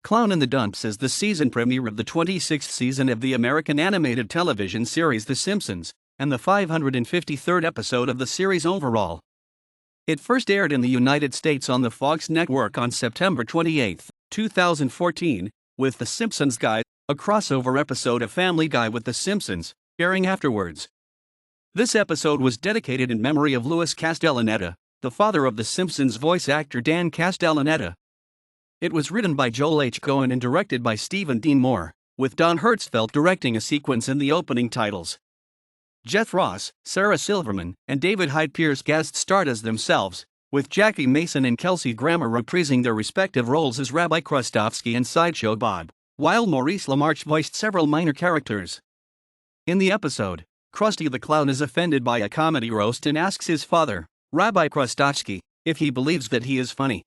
Clown in the Dumps is the season premiere of the 26th season of the American animated television series The Simpsons, and the 553rd episode of the series overall. It first aired in the United States on the Fox network on September 28, 2014, with The Simpsons Guy, a crossover episode of Family Guy with The Simpsons, airing afterwards. This episode was dedicated in memory of Louis Castellaneta, the father of The Simpsons voice actor Dan Castellaneta. It was written by Joel H. Cohen and directed by Stephen Dean Moore, with Don Hertzfeldt directing a sequence in the opening titles. Jeff Ross, Sarah Silverman, and David Hyde Pierce guest starred as themselves, with Jackie Mason and Kelsey Grammer reprising their respective roles as Rabbi Krustofski and Sideshow Bob, while Maurice LaMarche voiced several minor characters. In the episode, Krusty the Clown is offended by a comedy roast and asks his father, Rabbi Krustofski, if he believes that he is funny.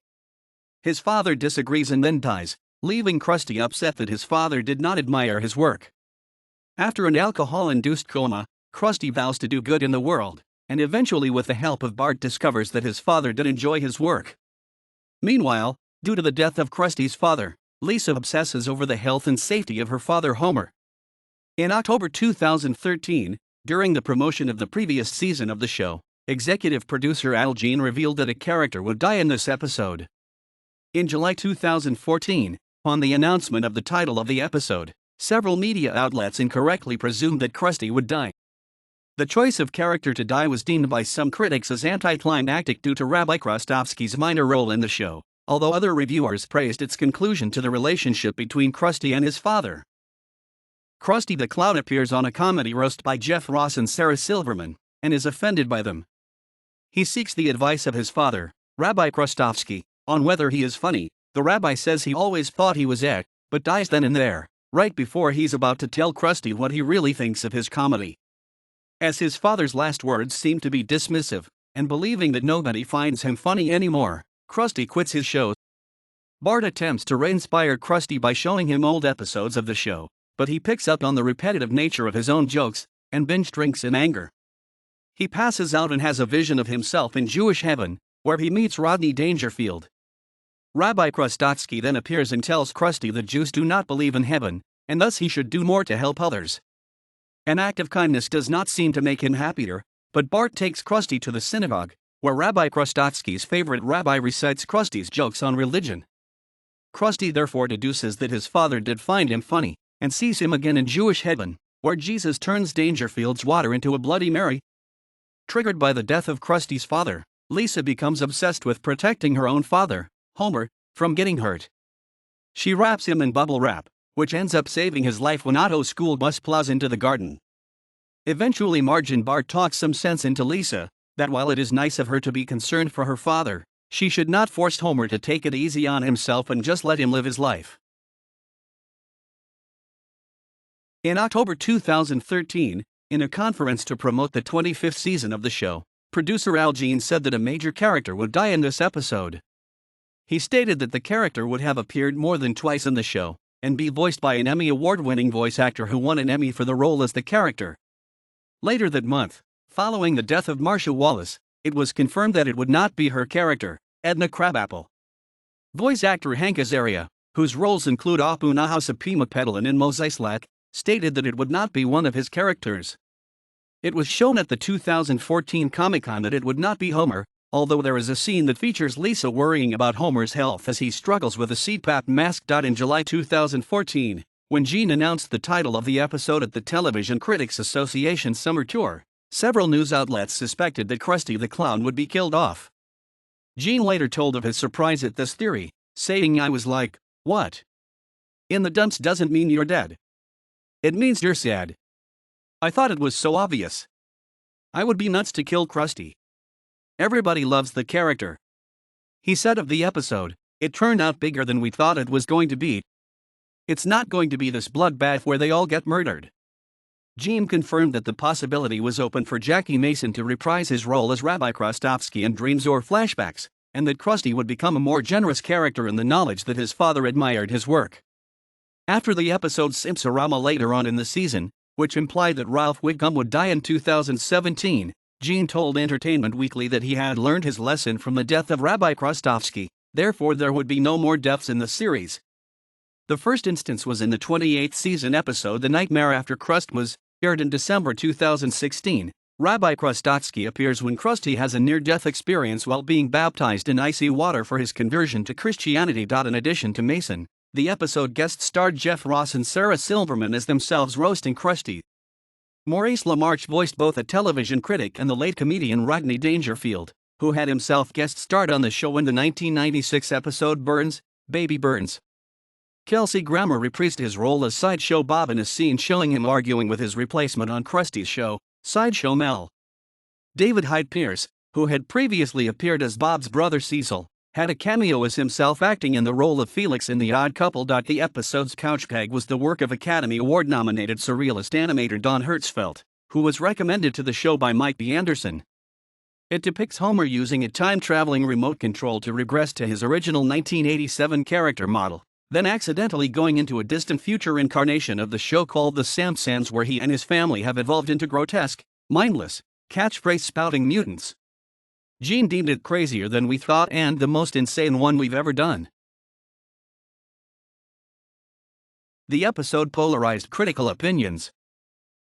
His father disagrees and then dies, leaving Krusty upset that his father did not admire his work. After an alcohol-induced coma, Krusty vows to do good in the world, and eventually with the help of Bart discovers that his father did enjoy his work. Meanwhile, due to the death of Krusty's father, Lisa obsesses over the health and safety of her father Homer. In October 2013, during the promotion of the previous season of the show, executive producer Al Jean revealed that a character would die in this episode. In July 2014, on the announcement of the title of the episode, several media outlets incorrectly presumed that Krusty would die. The choice of character to die was deemed by some critics as anticlimactic due to Rabbi Krustofski's minor role in the show, although other reviewers praised its conclusion to the relationship between Krusty and his father. Krusty the Clown appears on a comedy roast by Jeff Ross and Sarah Silverman, and is offended by them. He seeks the advice of his father, Rabbi Krustofski, on whether he is funny. The rabbi says he always thought he was it, but dies then and there, right before he's about to tell Krusty what he really thinks of his comedy. As his father's last words seem to be dismissive, and believing that nobody finds him funny anymore, Krusty quits his show. Bart attempts to re-inspire Krusty by showing him old episodes of the show, but he picks up on the repetitive nature of his own jokes, and binge drinks in anger. He passes out and has a vision of himself in Jewish heaven, where he meets Rodney Dangerfield. Rabbi Krustofski then appears and tells Krusty that Jews do not believe in heaven, and thus he should do more to help others. An act of kindness does not seem to make him happier, but Bart takes Krusty to the synagogue, where Rabbi Krustofski's favorite rabbi recites Krusty's jokes on religion. Krusty therefore deduces that his father did find him funny, and sees him again in Jewish heaven, where Jesus turns Dangerfield's water into a Bloody Mary. Triggered by the death of Krusty's father, Lisa becomes obsessed with protecting her own father, Homer, from getting hurt. She wraps him in bubble wrap, which ends up saving his life when Otto's school bus plows into the garden. Eventually Marge and Bart talk some sense into Lisa, that while it is nice of her to be concerned for her father, she should not force Homer to take it easy on himself and just let him live his life. In October 2013, in a conference to promote the 25th season of the show, producer Al Jean said that a major character would die in this episode. He stated that the character would have appeared more than twice in the show, and be voiced by an Emmy Award-winning voice actor who won an Emmy for the role as the character. Later that month, following the death of Marcia Wallace, it was confirmed that it would not be her character, Edna Crabapple. Voice actor Hank Azaria, whose roles include Apu Nahasapima Pedalin and Mosaislak, stated that it would not be one of his characters. It was shown at the 2014 Comic-Con that it would not be Homer, although there is a scene that features Lisa worrying about Homer's health as he struggles with a CPAP mask. In July 2014, when Jean announced the title of the episode at the Television Critics Association Summer Tour, several news outlets suspected that Krusty the Clown would be killed off. Jean later told of his surprise at this theory, saying, "I was like, what? In the dumps doesn't mean you're dead. It means you're sad. I thought it was so obvious. I would be nuts to kill Krusty. Everybody loves the character." He said of the episode, "It turned out bigger than we thought it was going to be. It's not going to be this bloodbath where they all get murdered." Jean confirmed that the possibility was open for Jackie Mason to reprise his role as Rabbi Krustofski in dreams or flashbacks, and that Krusty would become a more generous character in the knowledge that his father admired his work. After the episode Simpsorama later on in the season, which implied that Ralph Wiggum would die in 2017, Jean told Entertainment Weekly that he had learned his lesson from the death of Rabbi Krustofski, therefore there would be no more deaths in the series. The first instance was in the 28th season episode The Nightmare After Crust was aired in December 2016. Rabbi Krustofski appears when Krusty has a near-death experience while being baptized in icy water for his conversion to Christianity. In addition to Mason, the episode guest-starred Jeff Ross and Sarah Silverman as themselves roasting Krusty. Maurice LaMarche voiced both a television critic and the late comedian Rodney Dangerfield, who had himself guest-starred on the show in the 1996 episode Burns, Baby Burns. Kelsey reprised his role as Sideshow Bob in a scene showing him arguing with his replacement on Krusty's show, Sideshow Mel. David Hyde Pierce, who had previously appeared as Bob's brother Cecil, had a cameo as himself acting in the role of Felix in The Odd Couple. The episode's couchgag was the work of Academy Award-nominated surrealist animator Don Hertzfeldt, who was recommended to the show by Mike B. Anderson. It depicts Homer using a time-traveling remote control to regress to his original 1987 character model, then accidentally going into a distant future incarnation of the show called The Simpsons, where he and his family have evolved into grotesque, mindless, catchphrase-spouting mutants. Gene deemed it crazier than we thought and the most insane one we've ever done. The episode polarized critical opinions.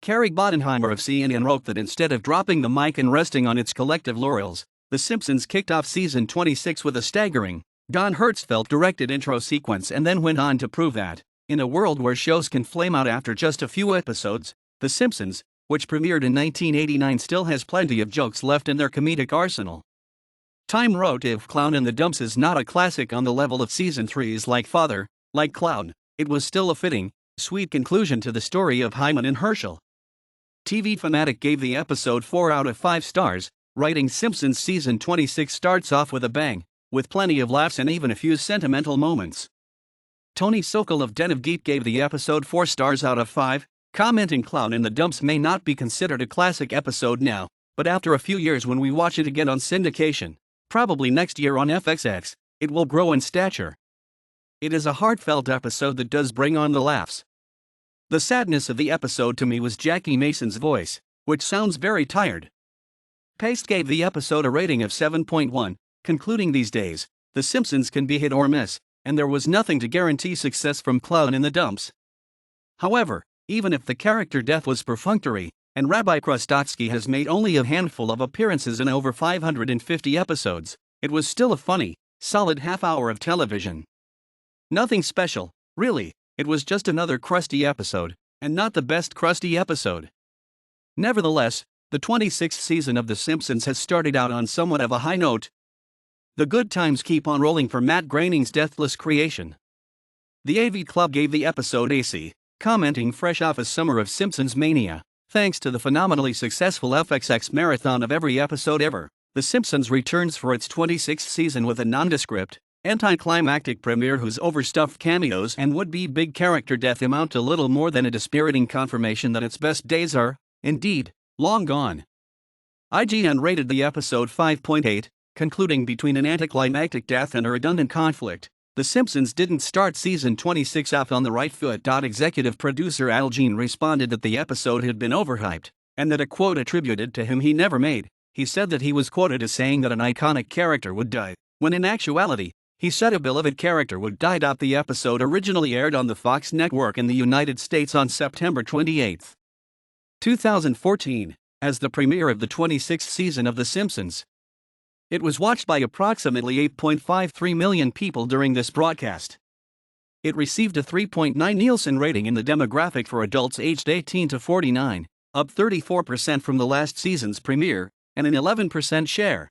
Carrie Bodenheimer of CNN wrote that instead of dropping the mic and resting on its collective laurels, The Simpsons kicked off season 26 with a staggering, Don Hertzfeldt directed intro sequence and then went on to prove that, in a world where shows can flame out after just a few episodes, The Simpsons, which premiered in 1989, still has plenty of jokes left in their comedic arsenal. Time wrote, "If Clown in the Dumps is not a classic on the level of season 3's Like Father, Like Clown, it was still a fitting, sweet conclusion to the story of Hyman and Herschel." TV Fanatic gave the episode 4 out of 5 stars, writing, "Simpsons season 26 starts off with a bang, with plenty of laughs and even a few sentimental moments." Tony Sokol of Den of Geek gave the episode 4 stars out of 5, commenting, "Clown in the Dumps may not be considered a classic episode now, but after a few years when we watch it again on syndication, probably next year on FXX, it will grow in stature. It is a heartfelt episode that does bring on the laughs." The sadness of the episode to me was Jackie Mason's voice, which sounds very tired. Paste gave the episode a rating of 7.1, concluding, "These days, The Simpsons can be hit or miss, and there was nothing to guarantee success from Clown in the Dumps." However, even if the character death was perfunctory, and Rabbi Krustofski has made only a handful of appearances in over 550 episodes, it was still a funny, solid half-hour of television. Nothing special, really. It was just another Krusty episode, and not the best Krusty episode. Nevertheless, the 26th season of The Simpsons has started out on somewhat of a high note. The good times keep on rolling for Matt Groening's deathless creation. The AV Club gave the episode a C, commenting, "Fresh off a summer of Simpsons mania, thanks to the phenomenally successful FXX marathon of every episode ever, The Simpsons returns for its 26th season with a nondescript, anticlimactic premiere whose overstuffed cameos and would-be big character death amount to little more than a dispiriting confirmation that its best days are, indeed, long gone." IGN rated the episode 5.8, concluding, "Between an anticlimactic death and a redundant conflict, The Simpsons didn't start season 26 off on the right foot." Executive producer Al Jean responded that the episode had been overhyped, and that a quote attributed to him he never made. He said that he was quoted as saying that an iconic character would die, when in actuality, he said a beloved character would die. The episode originally aired on the Fox network in the United States on September 28, 2014, as the premiere of the 26th season of The Simpsons. It was watched by approximately 8.53 million people during this broadcast. It received a 3.9 Nielsen rating in the demographic for adults aged 18 to 49, up 34% from the last season's premiere, and an 11% share.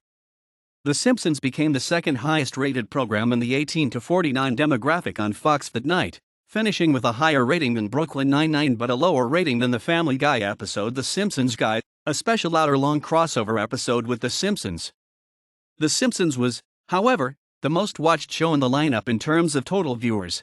The Simpsons became the second highest-rated program in the 18 to 49 demographic on Fox that night, finishing with a higher rating than Brooklyn Nine-Nine but a lower rating than the Family Guy episode The Simpsons Guy, a special hour-long crossover episode with The Simpsons. The Simpsons was, however, the most watched show in the lineup in terms of total viewers,